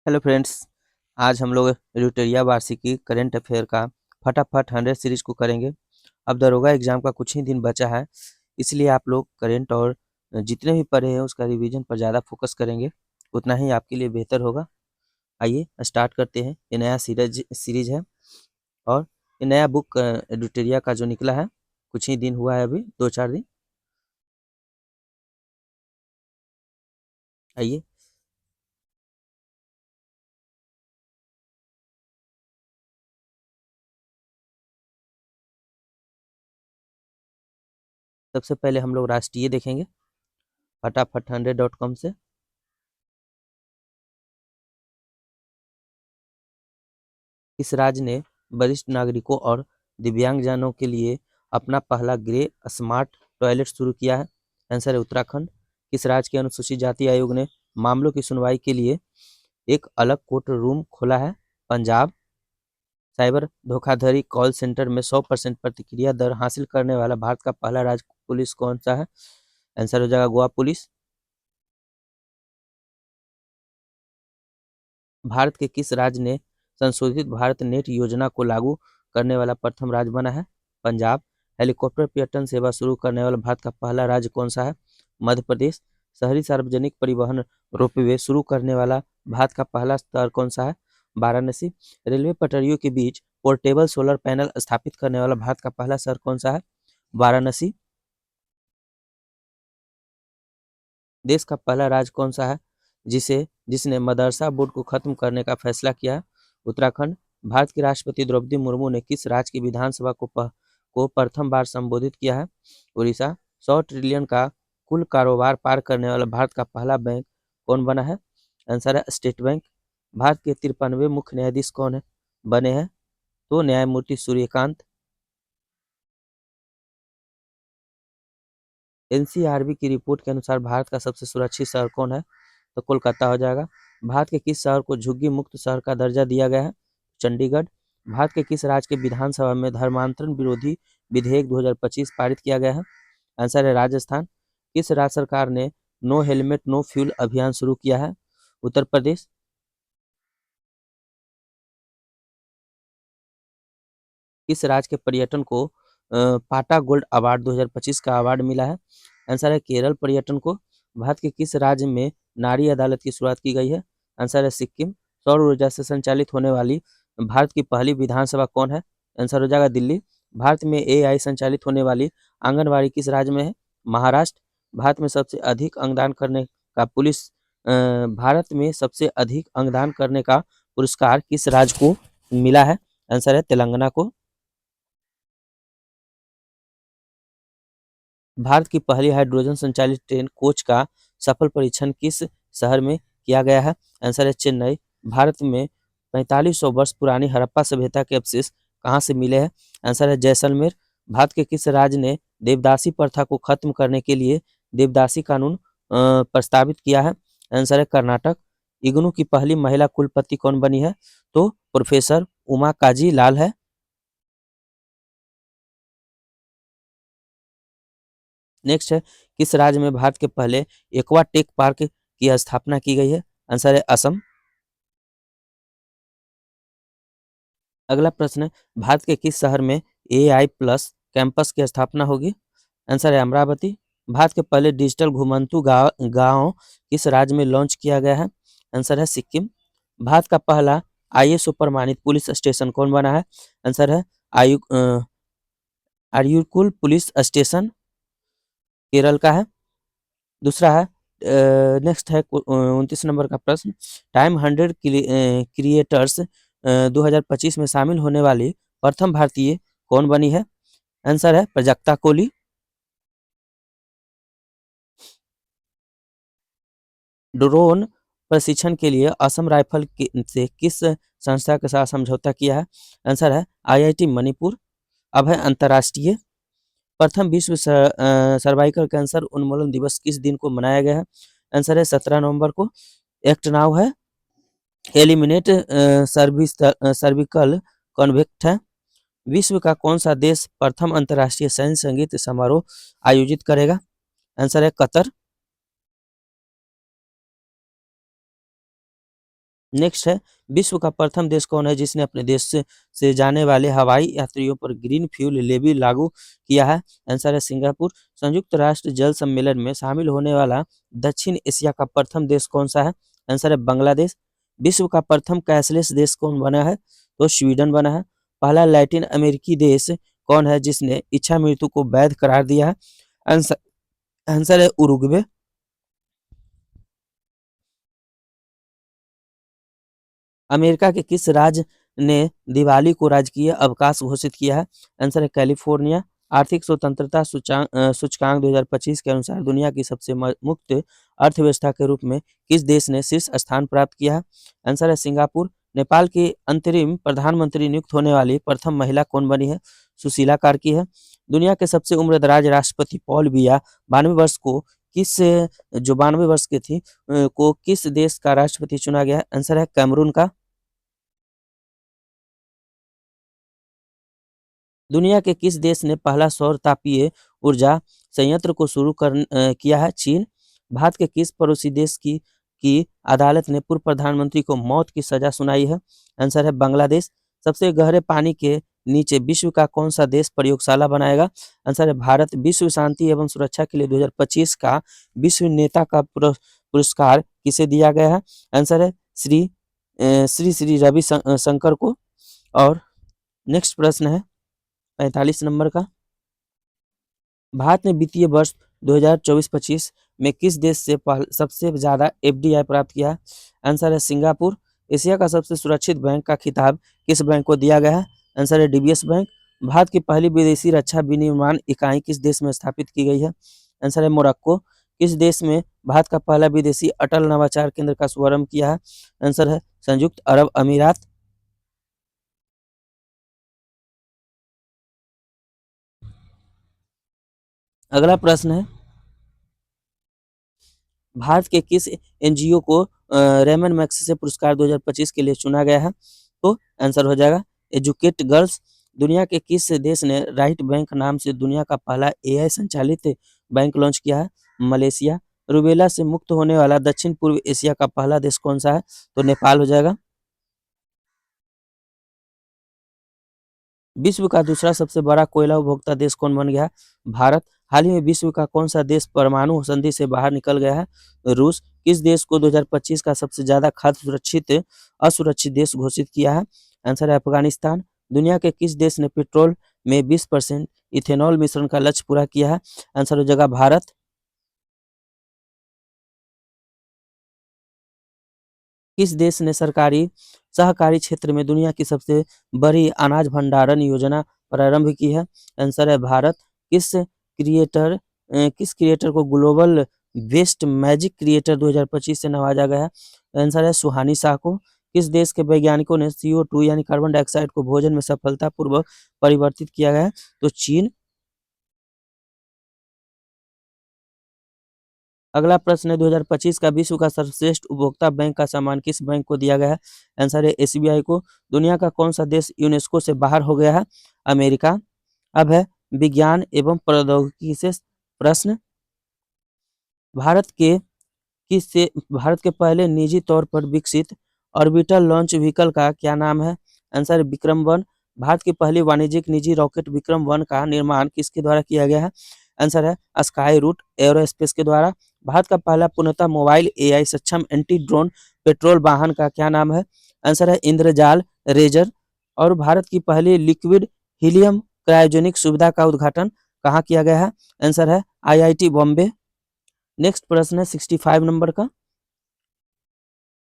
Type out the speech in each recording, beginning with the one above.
Hello friends. आज हम लोग एडिटोरिया वार्षिकी करंट अफेयर का फटाफट 100 सीरीज को करेंगे। अब दरोगा एग्जाम का कुछ ही दिन बचा है, इसलिए आप लोग करंट और जितने भी पढ़े हैं उसका रिवीजन पर ज़्यादा फोकस करेंगे, उतना ही आपके लिए बेहतर होगा। आइए स्टार्ट करते हैं। ये नया सीरीज सीरीज है और ये नया बुक एडिटोरिया का जो निकला है, कुछ ही दिन हुआ है, अभी 2-4 दिन। आइए सबसे पहले हम लोग राष्ट्रीय देखेंगे फटाफट 100.com से। इस राज्य ने वरिष्ठ नागरिकों और दिव्यांगजनों के लिए अपना पहला ग्रे स्मार्ट टॉयलेट शुरू किया है। आंसर है उत्तराखंड। किस राज्य के अनुसूचित जाति आयोग ने मामलों की सुनवाई के लिए एक अलग कोर्ट रूम खोला है? पंजाब। साइबर धोखाधड़ी कॉल सेंटर में 100% प्रतिक्रिया दर हासिल करने वाला भारत का पहला राज्य पुलिस कौन सा है? आंसर हो जाएगा गोवा पुलिस। भारत के किस राज्य ने संशोधित भारत नेट योजना को लागू करने वाला प्रथम राज्य बना है? पंजाब। हेलीकॉप्टर पर्यटन सेवा शुरू करने वाला भारत का पहला राज्य कौन सा है? मध्य प्रदेश। शहरी सार्वजनिक परिवहन रोपवे शुरू करने वाला भारत का पहला शहर कौन सा है? वाराणसी। रेलवे पटरियों के बीच पोर्टेबल सोलर पैनल स्थापित करने वाला भारत का पहला शहर कौन सा है? वाराणसी। देश का पहला राज्य कौन सा है जिसने मदरसा बोर्ड को खत्म करने का फैसला किया? उत्तराखंड। भारत की राष्ट्रपति द्रौपदी मुर्मू ने किस राज्य की विधानसभा को प्रथम बार संबोधित किया है? उड़ीसा। 100 ट्रिलियन का कुल कारोबार पार करने वाला भारत का पहला बैंक कौन बना है? आंसर है स्टेट बैंक। भारत के 53वें मुख्य न्यायाधीश कौन है बने हैं? तो न्यायमूर्ति सूर्यकांत। एनसीआरबी की रिपोर्ट के अनुसार भारत का सबसे सुरक्षित शहर कौन है? तो कोलकाता हो जाएगा। भारत के किस शहर को झुग्गी मुक्त शहर का दर्जा दिया गया है? चंडीगढ़। भारत के किस राज्य के विधानसभा में धर्मांतरण विरोधी विधेयक 2025 पारित किया गया है? आंसर है राजस्थान। किस राज्य सरकार ने नो हेलमेट नो फ्यूल अभियान शुरू किया है? उत्तर प्रदेश। किस राज्य के पर्यटन को पाटा गोल्ड अवार्ड 2025 का अवार्ड मिला है? आंसर है केरल पर्यटन को। भारत के किस राज्य में नारी अदालत की शुरुआत की गई है? आंसर है सिक्किम। सौर ऊर्जा से संचालित होने वाली भारत की पहली विधानसभा कौन है? आंसर हो जाएगा दिल्ली। भारत में एआई संचालित होने वाली आंगनबाड़ी किस राज्य में है? महाराष्ट्र। भारत में सबसे अधिक अंगदान करने का पुलिस भारत में सबसे अधिक अंगदान करने का पुरस्कार किस राज्य को मिला है? आंसर है तेलंगाना को। भारत की पहली हाइड्रोजन संचालित ट्रेन कोच का सफल परीक्षण किस शहर में किया गया है? आंसर है चेन्नई। भारत में 4500 वर्ष पुरानी हड़प्पा सभ्यता के अवशेष कहाँ से मिले हैं? आंसर है जैसलमेर। भारत के किस राज्य ने देवदासी प्रथा को खत्म करने के लिए देवदासी कानून प्रस्तावित किया है? आंसर है कर्नाटक। इग्नू की पहली महिला कुलपति कौन बनी है? तो प्रोफेसर उमा काजी लाल है। नेक्स्ट है, किस राज्य में भारत के पहले एक्वा टेक पार्क की स्थापना की गई है? आंसर है असम। अगला प्रश्न है, भारत के किस शहर में एआई प्लस कैंपस की स्थापना होगी? आंसर है अमरावती। भारत के पहले डिजिटल घुमंतु गांव किस राज्य में लॉन्च किया गया है? आंसर है सिक्किम। भारत का पहला आईएसओ प्रमाणित पुलिस स्टेशन कौन बना है? आंसर है आयु अरियुकुल पुलिस स्टेशन केरल का है। दूसरा है, नेक्स्ट है 29 नंबर का प्रश्न, टाइम 100 क्रिएटर्स 2025 में शामिल होने वाली प्रथम भारतीय कौन बनी है? आंसर है प्रजक्ता कोहली। ड्रोन प्रशिक्षण के लिए असम राइफल से किस संस्था के साथ समझौता किया है? आंसर है आईआईटी मणिपुर। अब है अंतर्राष्ट्रीय, प्रथम विश्व सर्वाइकल कैंसर उन्मूलन दिवस किस दिन को मनाया गया है? आंसर है 17 नवंबर को। एक्ट नाउ है एलिमिनेट सर्विकल कॉन्वेक्ट है। विश्व का कौन सा देश प्रथम अंतर्राष्ट्रीय सैन्य संगीत समारोह आयोजित करेगा? आंसर है कतर। नेक्स्ट है, विश्व का प्रथम देश कौन है जिसने अपने देश से जाने वाले हवाई यात्रियों पर ग्रीन फ्यूल लेवी लागू किया है? आंसर है सिंगापुर। संयुक्त राष्ट्र जल सम्मेलन में शामिल होने वाला दक्षिण एशिया का प्रथम देश कौन सा है? आंसर है बांग्लादेश। विश्व का प्रथम कैशलेस देश कौन बना है? तो स्वीडन बना है। पहला लैटिन अमेरिकी देश कौन है जिसने इच्छा मृत्यु को वैध करार दिया है? आंसर आंसर है उरुग्वे। अमेरिका के किस राज्य ने दिवाली को राजकीय अवकाश घोषित किया है? आंसर है कैलिफोर्निया। आर्थिक स्वतंत्रता सूचकांक 2025 के अनुसार दुनिया की सबसे मुक्त अर्थव्यवस्था के रूप में किस देश ने शीर्ष स्थान प्राप्त किया है? आंसर है सिंगापुर। नेपाल की अंतरिम प्रधानमंत्री नियुक्त होने वाली प्रथम महिला कौन बनी है? सुशीला कार्की है। दुनिया के सबसे उम्रदराज राष्ट्रपति पॉल बिया 92 वर्ष को किस जो 92 वर्ष के थी को किस देश का राष्ट्रपति चुना गया है? आंसर है कैमरून का। दुनिया के किस देश ने पहला सौर तापीय ऊर्जा संयंत्र को शुरू किया है? चीन। भारत के किस पड़ोसी देश की अदालत ने पूर्व प्रधानमंत्री को मौत की सजा सुनाई है? आंसर है बांग्लादेश। सबसे गहरे पानी के नीचे विश्व का कौन सा देश प्रयोगशाला बनाएगा? आंसर है भारत। विश्व शांति एवं सुरक्षा के लिए 2025 का विश्व नेता का पुरस्कार किसे दिया गया है? आंसर है श्री श्री रवि शंकर को। और नेक्स्ट प्रश्न है 45 नंबर का। भारत ने वित्तीय वर्ष 2024-25 में किस देश से सबसे ज्यादा एफडीआई प्राप्त किया? आंसर है सिंगापुर। एशिया का सबसे सुरक्षित बैंक का खिताब किस बैंक को दिया गया है? आंसर है डीबीएस बैंक। भारत की पहली विदेशी रक्षा विनिर्माण इकाई किस देश में स्थापित की गई है? आंसर है मोरक्को। किस देश में भारत का पहला विदेशी अटल नवाचार केंद्र का शुभारंभ किया है? आंसर है संयुक्त अरब अमीरात। अगला प्रश्न है, भारत के किस एनजीओ को रेमन मैग्सेसे पुरस्कार 2025 के लिए चुना गया है? तो आंसर हो जाएगा एजुकेट गर्ल्स। दुनिया के किस देश ने राइट बैंक नाम से दुनिया का पहला एआई संचालित बैंक लॉन्च किया है? मलेशिया। रूबेला से मुक्त होने वाला दक्षिण पूर्व एशिया का पहला देश कौन सा है? तो नेपाल हो जाएगा। विश्व का दूसरा सबसे बड़ा कोयला उपभोक्ता देश कौन बन गया है? भारत। हाल ही में विश्व का कौन सा देश परमाणु संधि से बाहर निकल गया है? रूस। किस देश को 2025 का सबसे ज्यादा खाद्य सुरक्षित असुरक्षित देश घोषित किया है? आंसर है अफगानिस्तान। दुनिया के किस देश ने पेट्रोल में 20% इथेनॉल मिश्रण का लक्ष्य पूरा किया है? आंसर हो जाएगा भारत। किस देश ने सरकारी सहकारी क्षेत्र में दुनिया की सबसे बड़ी अनाज भंडारण योजना प्रारंभ की है? आंसर है भारत। किस क्रिएटर को ग्लोबल बेस्ट मैजिक क्रिएटर 2025 से नवाजा गया है? आंसर है सुहानी शाह को। किस देश के वैज्ञानिकों ने CO2 यानी कार्बन डाइऑक्साइड को भोजन में सफलतापूर्वक परिवर्तित किया गया है? तो चीन। अगला प्रश्न है, 2025 का विश्व का सर्वश्रेष्ठ उपभोक्ता बैंक का सम्मान किस बैंक को दिया गया है? आंसर है एसबीआई को। दुनिया का कौन सा देश यूनेस्को से बाहर हो गया है? अमेरिका। अब है विज्ञान एवं प्रौद्योगिकी से प्रश्न। भारत के भारत के पहले निजी तौर पर विकसित ऑर्बिटल लॉन्च व्हीकल का क्या नाम है? आंसर है विक्रम 1। भारत की पहली वाणिज्यिक निजी रॉकेट विक्रम 1 का निर्माण किसके द्वारा किया गया है? आंसर है स्काई रूट एरोस्पेस के द्वारा। भारत का पहला पूर्णतः मोबाइल एआई सक्षम एंटी ड्रोन पेट्रोल वाहन का क्या नाम है? आंसर है इंद्रजाल रेजर। और भारत की पहली लिक्विड हीलियम क्रायोजेनिक सुविधा का उद्घाटन कहाँ किया गया है? आंसर है आईआईटी बॉम्बे। नेक्स्ट प्रश्न है 65 नंबर का।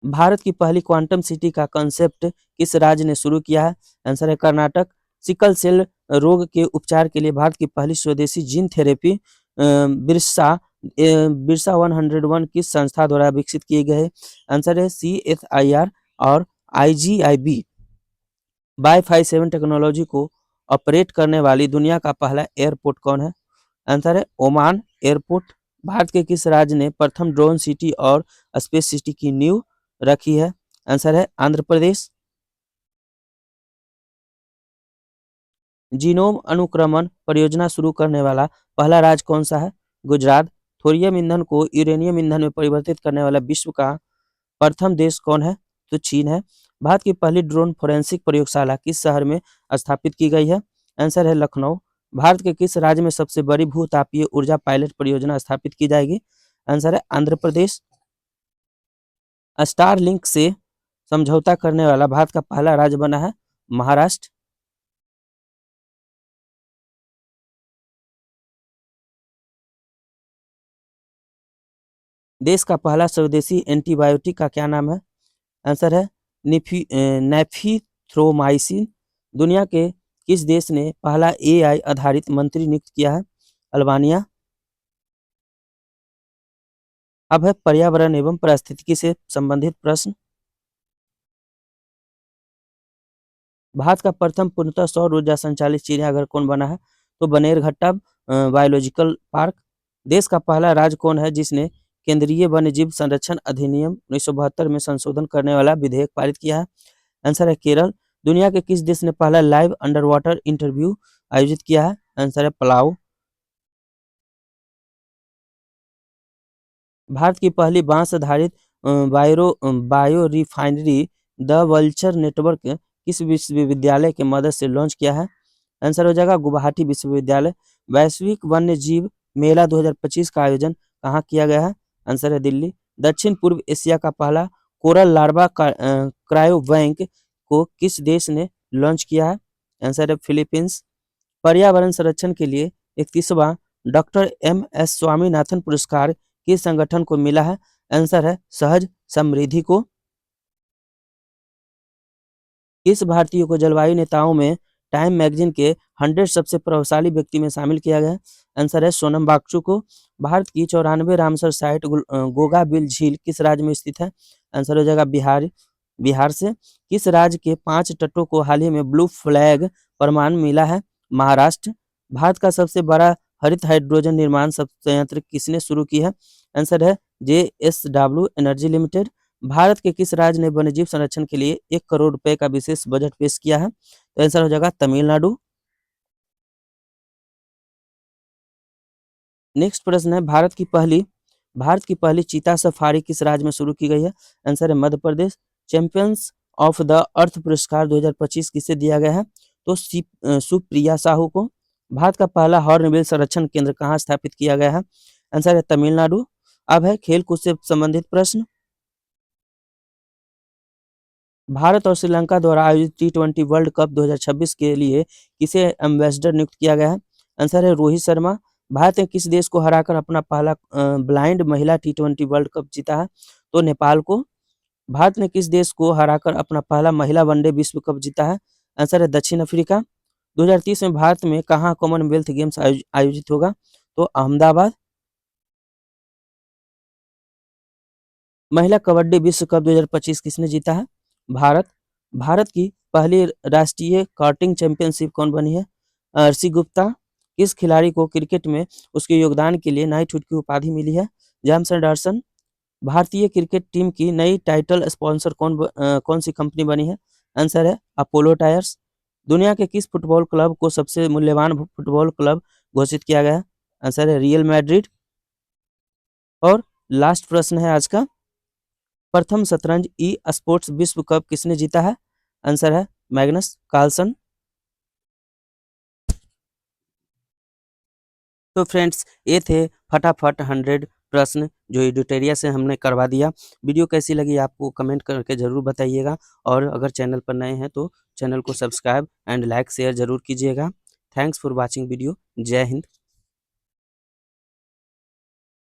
भारत की पहली क्वांटम सिटी का कंसेप्ट किस राज्य ने शुरू किया है? आंसर है कर्नाटक। सिकल सेल रोग के उपचार के लिए भारत की पहली स्वदेशी जीन थेरेपी बिरसा 101 किस संस्था द्वारा विकसित किए गए हैं? आंसर है CSIR। और IGIB वाईफाई 7 टेक्नोलॉजी को ऑपरेट करने वाली दुनिया का पहला एयरपोर्ट कौन है? आंसर है ओमान एयरपोर्ट। भारत के किस राज्य ने प्रथम ड्रोन सिटी और स्पेस सिटी की नींव रखी है? आंसर है आंध्र प्रदेश। जीनोम अनुक्रमण परियोजना शुरू करने वाला पहला राज्य कौन सा है? गुजरात। थोरियम ईंधन को यूरेनियम ईंधन में परिवर्तित करने वाला विश्व का प्रथम देश कौन है? तो चीन है। भारत की पहली ड्रोन फोरेंसिक प्रयोगशाला किस शहर में स्थापित की गई है? आंसर है लखनऊ। भारत के किस राज्य में सबसे बड़ी भू-तापीय ऊर्जा पायलट परियोजना स्थापित की जाएगी? आंसर है आंध्र प्रदेश। स्टारलिंक से समझौता करने वाला भारत का पहला राज्य बना है महाराष्ट्र। देश का पहला स्वदेशी एंटीबायोटिक का क्या नाम है? आंसर है नेफीथ्रोमाइसिन। दुनिया के किस देश ने पहला एआई आधारित मंत्री नियुक्त किया है? अल्बानिया। अब है पर्यावरण एवं पारिस्थितिकी से संबंधित प्रश्न। भारत का प्रथम पूर्णतः सौर ऊर्जा संचालित चिड़ियाघर कौन बना है? तो बनेरघट्टा बायोलॉजिकल पार्क। देश का पहला राज्य कौन है जिसने केंद्रीय वन्यजीव संरक्षण अधिनियम 1972 में संशोधन करने वाला विधेयक पारित किया है? आंसर है केरल। दुनिया के किस देश ने पहला लाइव अंडर वाटर इंटरव्यू आयोजित किया है? आंसर है पलाऊ। भारत की पहली बांस आधारित bio refinery the vulture network किस विश्वविद्यालय के मदद से लॉन्च किया है? आंसर हो जाएगा गुवाहाटी विश्वविद्यालय। वैश्विक वन्य जीव मेला 2025 का आयोजन कहाँ किया गया है? आंसर है दिल्ली। दक्षिण पूर्व एशिया का पहला कोरल लार्वा क्रायो बैंक को किस देश ने लॉन्च किया है? आंसर है फिलीपींस। पर्यावरण संरक्षण के लिए 31वां डॉक्टर एम.एस. स्वामीनाथन पुरस्कार किस संगठन को मिला है? आंसर है सहज समृद्धि को। किस भारतीय को जलवायु नेताओं में टाइम मैगजीन के 100 सबसे प्रभावशाली व्यक्ति में शामिल किया गया? आंसर है सोनम बागचू को। भारत की 94 रामसर साइट गोगा बिल झील किस राज्य में स्थित है? आंसर हो जाएगा बिहार से। किस राज्य के 5 तटों को हाल ही में ब्लू फ्लैग प्रमाण मिला है? महाराष्ट्र। भारत का सबसे बड़ा हरित हाइड्रोजन निर्माण संयंत्र किसने शुरू की है? आंसर है JSW एनर्जी लिमिटेड। भारत के किस राज्य ने वन्यजीव संरक्षण के लिए 1 करोड़ रुपए का विशेष बजट पेश किया है? तो आंसर हो जाएगा तमिलनाडु। नेक्स्ट प्रश्न है भारत की पहली चीता सफारी किस राज्य में शुरू की गई है? आंसर है Madhya Pradesh. Champions of the earth पुरस्कार 2025 किसे दिया गया है? तो सुप्रिया साहू को। भारत का पहला हॉर्नबिल संरक्षण केंद्र कहाँ स्थापित किया गया है? आंसर है तमिलनाडु। अब है खेल कूद से संबंधित प्रश्न। भारत और श्रीलंका द्वारा आयोजित T20 वर्ल्ड कप 2026 के लिए किसे एम्बेसडर नियुक्त किया गया है? आंसर है रोहित शर्मा। भारत ने किस देश को हराकर अपना पहला ब्लाइंड महिला T20 वर्ल्ड कप जीता है? तो नेपाल को। भारत ने किस देश को हराकर अपना पहला महिला वनडे विश्व कप जीता है? आंसर है दक्षिण अफ्रीका। 2030 में भारत में कहाँ कॉमनवेल्थ गेम्स आयोजित होगा? तो अहमदाबाद। महिला कबड्डी विश्व कप 2025 किसने जीता है? भारत। भारत की पहली राष्ट्रीय कार्टिंग चैंपियनशिप कौन बनी है? अर्शी गुप्ता। किस खिलाड़ी को क्रिकेट में उसके योगदान के लिए नाइटहुड की उपाधि मिली है? James Anderson. भारतीय क्रिकेट टीम की नई टाइटल स्पॉन्सर कौन सी कंपनी बनी है? आंसर है अपोलो टायर्स। दुनिया के किस फुटबॉल क्लब को सबसे मूल्यवान फुटबॉल क्लब घोषित किया गया है? आंसर है रियल मैड्रिड। और लास्ट प्रश्न है आज का। प्रथम शतरंज ई स्पोर्ट्स विश्व कप किसने जीता है? आंसर है मैग्नस कार्लसन। तो फ्रेंड्स ये थे फटाफट 100 प्रश्न जो एडिटोरिया से हमने करवा दिया। वीडियो कैसी लगी आपको कमेंट करके ज़रूर बताइएगा और अगर चैनल पर नए हैं तो चैनल को सब्सक्राइब एंड लाइक शेयर ज़रूर कीजिएगा। Thanks for watching video. जय हिंद।